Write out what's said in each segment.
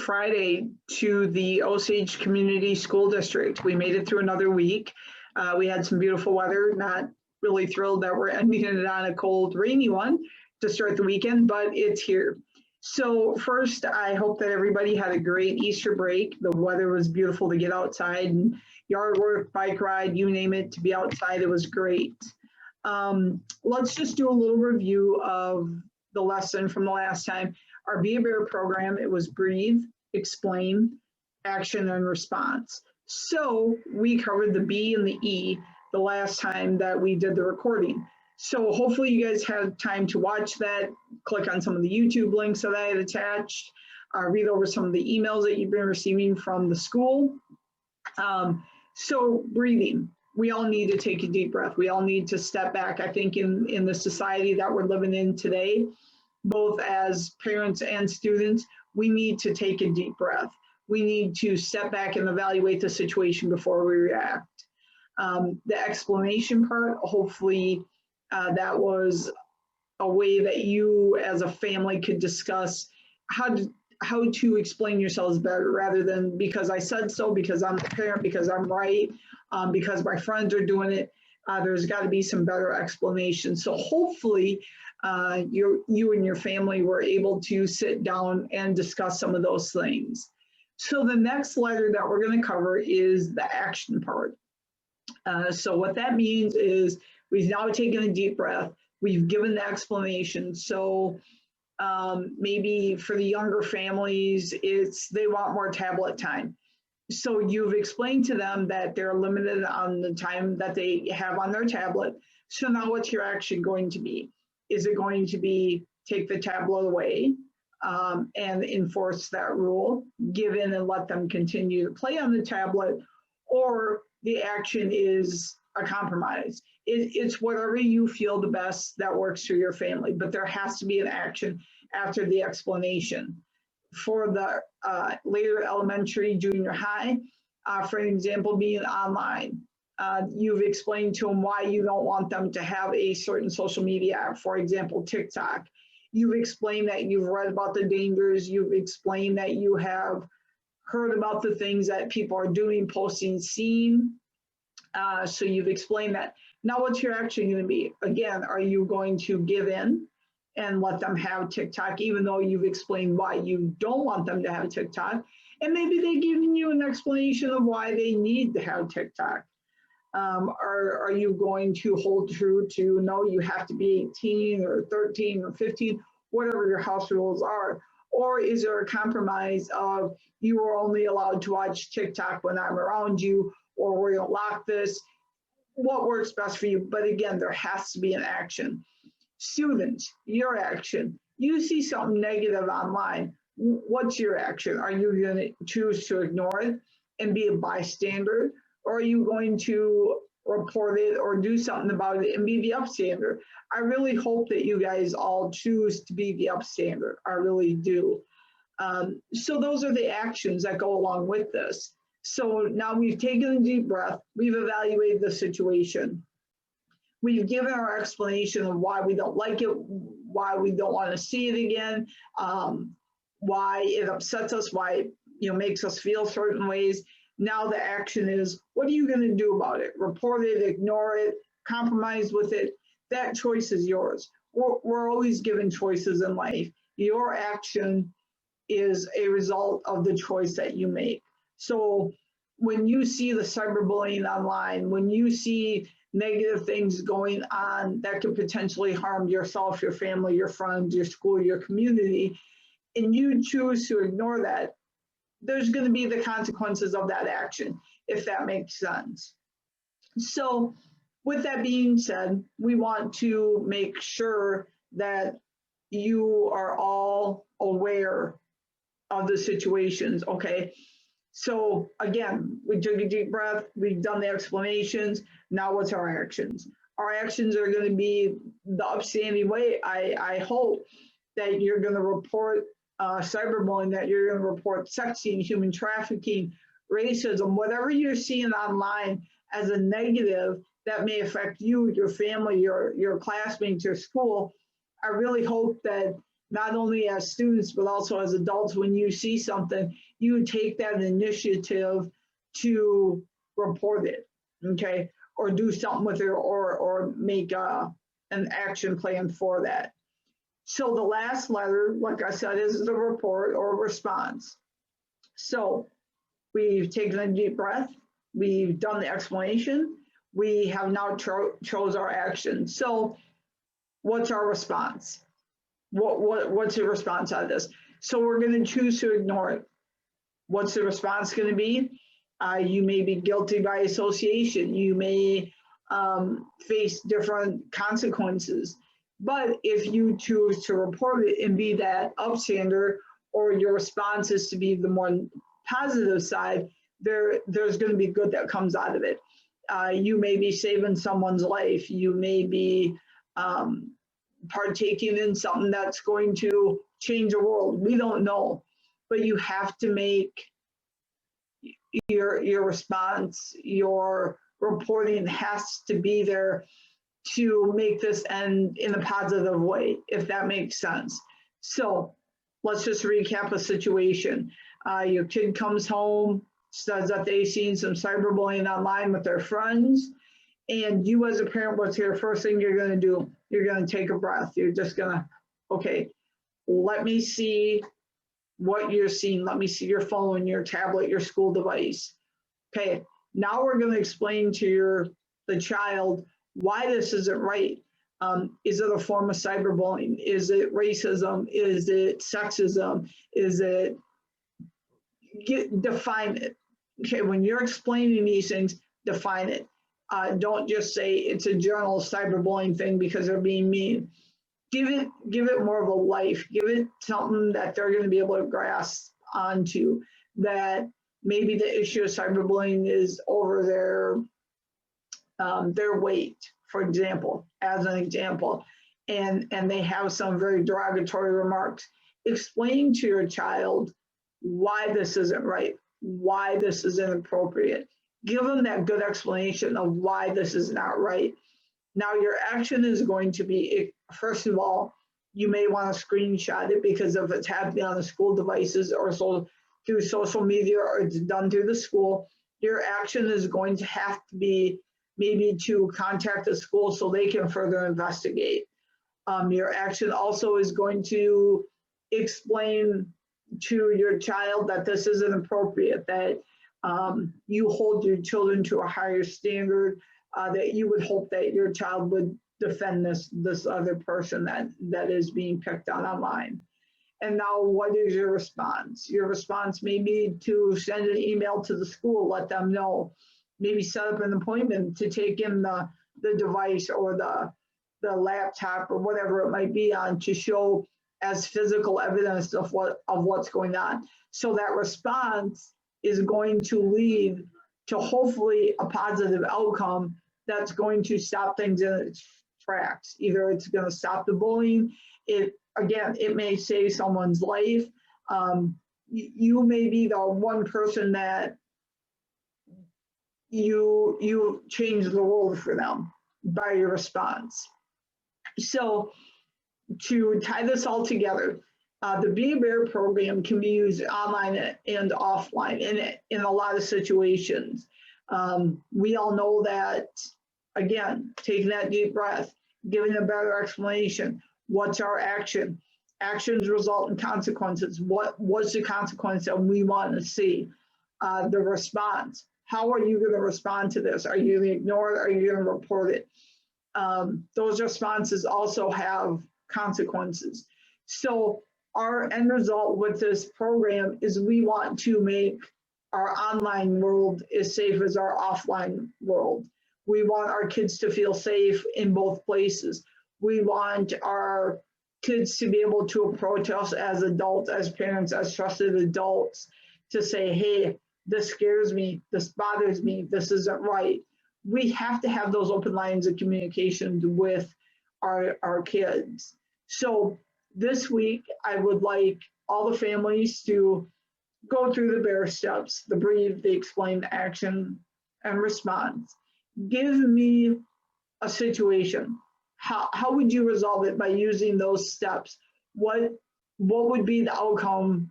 Friday to the Osage Community School District. We made it through another week. We had some beautiful weather, not really thrilled that we're ending it on a cold, rainy one to start the weekend, but it's here. So first, I hope that everybody had a great Easter break. The weather was beautiful to get outside and yard work, bike ride, you name it, to be outside, it was great. Let's just do a little review of the lesson from the last time. Our A B.E.A.R program, it was breathe, explain, action, and response. So we covered the B and the E the last time that we did the recording. So hopefully you guys had time to watch that, click on some of the YouTube links that I had attached, read over some of the emails that you've been receiving from the school. So breathing, we all need to take a deep breath. We all need to step back. I think in the society that we're living in today, both as parents and students, we need to take a deep breath. We need to step back and evaluate the situation before we react. The explanation part, hopefully that was a way that you as a family could discuss how to explain yourselves better, rather than because I said so, because I'm a parent, because I'm right, because my friends are doing it. There's got to be some better explanation. So hopefully you and your family were able to sit down and discuss some of those things. So the next letter that we're going to cover is the action part. So what that means is we've now taken a deep breath. We've given the explanation. So maybe for the younger families, they want more tablet time. So you've explained to them that they're limited on the time that they have on their tablet. So now what's your action going to be? Is it going to be take the tablet away and enforce that rule, give in and let them continue to play on the tablet, or the action is a compromise? It's whatever you feel the best that works for your family, but there has to be an action after the explanation. For the later elementary, junior high, for an example, being online, you've explained to them why you don't want them to have a certain social media app, for example, TikTok. You've explained that you've read about the dangers. You've explained that you have heard about the things that people are doing, posting, seeing. So you've explained that. Now what's your action going to be? Again, are you going to give in and let them have TikTok, even though you've explained why you don't want them to have TikTok? And maybe they've given you an explanation of why they need to have TikTok. Are you going to hold true to, no, you have to be 18 or 13 or 15, whatever your house rules are? Or is there a compromise of you are only allowed to watch TikTok when I'm around you, or we're going to lock this? What works best for you? But again, there has to be an action. Students, your action. You see something negative online. What's your action? Are you going to choose to ignore it and be a bystander? Or are you going to report it or do something about it and be the upstander? I really hope that you guys all choose to be the upstander. I really do. So those are the actions that go along with this. So now we've taken a deep breath. We've evaluated the situation. We've given our explanation of why we don't like it, why we don't want to see it again, why it upsets us, why it makes us feel certain ways. Now the action is, what are you going to do about it? Report it, ignore it, compromise with it. That choice is yours. We're always given choices in life. Your action is a result of the choice that you make. So when you see the cyberbullying online, when you see negative things going on that could potentially harm yourself, your family, your friends, your school, your community, and you choose to ignore that, there's going to be the consequences of that action, if that makes sense. So with that being said, we want to make sure that you are all aware of the situations, okay? So again, we took a deep breath, we've done the explanations, now what's our actions? Our actions are going to be the upstanding way. I hope that you're going to report cyberbullying, that you're going to report sexting, human trafficking, racism, whatever you're seeing online as a negative that may affect you, your family, your classmates, your school. I really hope that not only as students, but also as adults, when you see something, you take that initiative to report it, okay? Or do something with it, or make an action plan for that. So the last letter, like I said, is the report or response. So we've taken a deep breath, we've done the explanation, we have now chose our action. So what's our response? What's the response out of this? So we're going to choose to ignore it. What's the response going to be? You may be guilty by association. You may face different consequences. But if you choose to report it and be that upstander, or your response is to be the more positive side, there's going to be good that comes out of it. You may be saving someone's life. You may be partaking in something that's going to change the world. We don't know, but you have to make your response, your reporting has to be there to make this end in a positive way, if that makes sense. So let's just recap a situation. Your kid comes home, says that they've seen some cyberbullying online with their friends, and you as a parent, what's your first thing you're going to do? You're going to take a breath. You're just going to, okay, let me see what you're seeing. Let me see your phone, your tablet, your school device. Okay, now we're going to explain to the child why this isn't right. Is it a form of cyberbullying? Is it racism? Is it sexism? Is it, define it. Okay, when you're explaining these things, define it. Don't just say it's a general cyberbullying thing because they're being mean. Give it more of a life. Give it something that they're going to be able to grasp onto. That maybe the issue of cyberbullying is over their weight, for example, as an example, and they have some very derogatory remarks. Explain to your child why this isn't right, why this is inappropriate. Give them that good explanation of why this is not right. Now, your action is going to be, first of all, you may want to screenshot it, because if it's happening on the school devices or so through social media, or it's done through the school, your action is going to have to be maybe to contact the school so they can further investigate. Your action also is going to explain to your child that this isn't appropriate, that you hold your children to a higher standard, that you would hope that your child would defend this other person that is being picked on online. And now what is your response? Your response may be to send an email to the school, let them know, maybe set up an appointment to take in the device or the laptop or whatever it might be on, to show as physical evidence of what's going on. So that response is going to lead to hopefully a positive outcome that's going to stop things in its tracks. Either it's going to stop the bullying. It may save someone's life. You may be the one person that you change the world for them by your response. So to tie this all together, the B.E.A.R program can be used online and offline in a lot of situations. We all know that, again, taking that deep breath, giving a better explanation. What's our action? Actions result in consequences. What's the consequence that we want to see? The response. How are you going to respond to this? Are you going to ignore it? Are you going to report it? Those responses also have consequences. So our end result with this program is we want to make our online world as safe as our offline world. We want our kids to feel safe in both places. We want our kids to be able to approach us as adults, as parents, as trusted adults, to say, hey, this scares me, this bothers me, this isn't right. We have to have those open lines of communication with our kids. So this week, I would like all the families to go through the B.E.A.R steps, the breathe, the explain, the action, and response. Give me a situation. How would you resolve it by using those steps? what would be the outcome,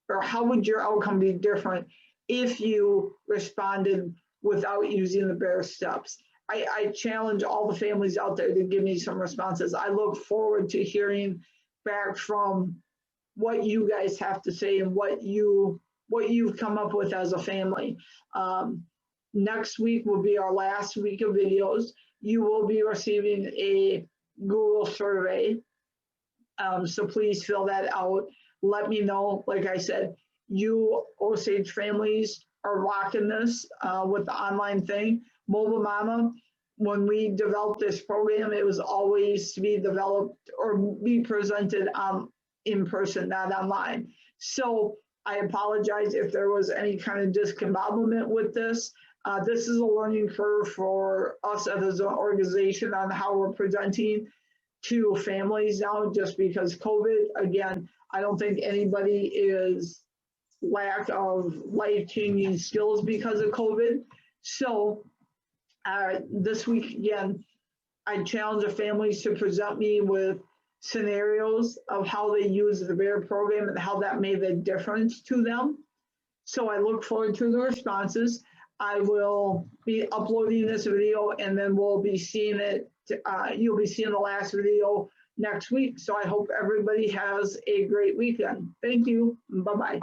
or how would your outcome be different if you responded without using the B.E.A.R steps? I challenge all the families out there to give me some responses. I look forward to hearing back from what you guys have to say and what you've come up with as a family. Next week will be our last week of videos. You will be receiving a Google survey. So please fill that out. Let me know. Like I said, you Osage families are rocking this with the online thing. Mobile Mama, when we developed this program, it was always to be developed or be presented in person, not online. So I apologize if there was any kind of discombobulation with this. This is a learning curve for us as an organization on how we're presenting to families now, just because COVID. Again, I don't think anybody is lack of life-changing skills because of COVID. So this week, again, I challenge the families to present me with scenarios of how they use the B.E.A.R program and how that made a difference to them. So I look forward to the responses. I will be uploading this video, and then we'll be seeing it. You'll be seeing the last video next week. So I hope everybody has a great weekend. Thank you. Bye-bye.